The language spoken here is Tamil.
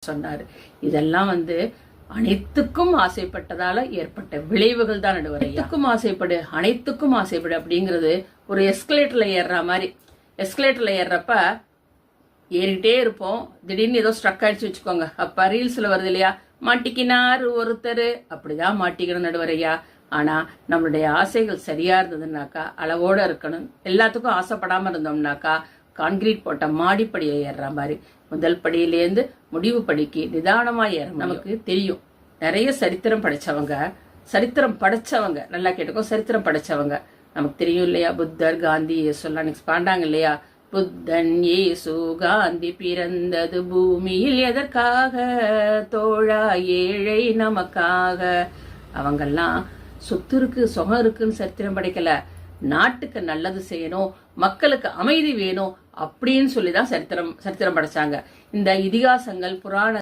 சொன்னாரு. இதெல்லாம் அனைத்துக்கும் ஆசைப்பட்டதால ஏற்பட்ட விளைவுகள் தான் நடுவர். அனைத்துக்கும் ஆசைப்படு, அனைத்துக்கும் ஆசைப்படு அப்படிங்கிறது ஒரு எஸ்கலேட்டர்ல ஏறுற மாதிரி. எஸ்கலேட்டர்ல ஏறுறப்ப ஏறிட்டே இருப்போம், திடீர்னு ஏதோ ஸ்ட்ரக் ஆயிடுச்சு வச்சுக்கோங்க. அப்ப ரீல்ஸ்ல வருது இல்லையா, மாட்டிக்கினார் ஒருத்தர், அப்படிதான் மாட்டிக்கணும் நடுவரையா. ஆனா நம்மளுடைய ஆசைகள் சரியா இருந்ததுன்னாக்கா, அளவோட இருக்கணும். எல்லாத்துக்கும் ஆசைப்படாம இருந்தோம்னாக்கா கான்கிரீட் போட்ட மாடிப்படியை ஏறுற மாதிரி முதல் படியிலேருந்து முடிவு படிக்கு நிதானமா ஏறும். நமக்கு தெரியும், நிறைய சரித்திரம் படைச்சவங்க நல்லா கேட்டுக்கோ, சரித்திரம் படைச்சவங்க நமக்கு தெரியும் இல்லையா. புத்தர், காந்தி, இயேசுலாம் நெக்ஸ்ட் பாண்டாங்க இல்லையா. புத்தன், இயேசு, காந்தி பிறந்தது பூமியில் எதற்காக தோழா, ஏழை நமக்காக. அவங்கெல்லாம் சொத்து இருக்கு, சுகம் இருக்குன்னு சரித்திரம் படைக்கல, நாட்டுக்கு நல்லது செய்யணும், மக்களுக்கு அமைதி வேணும் அப்படின்னு சொல்லிதான் சரித்திரம் படைச்சாங்க. இந்த இதிகாசங்கள், புராண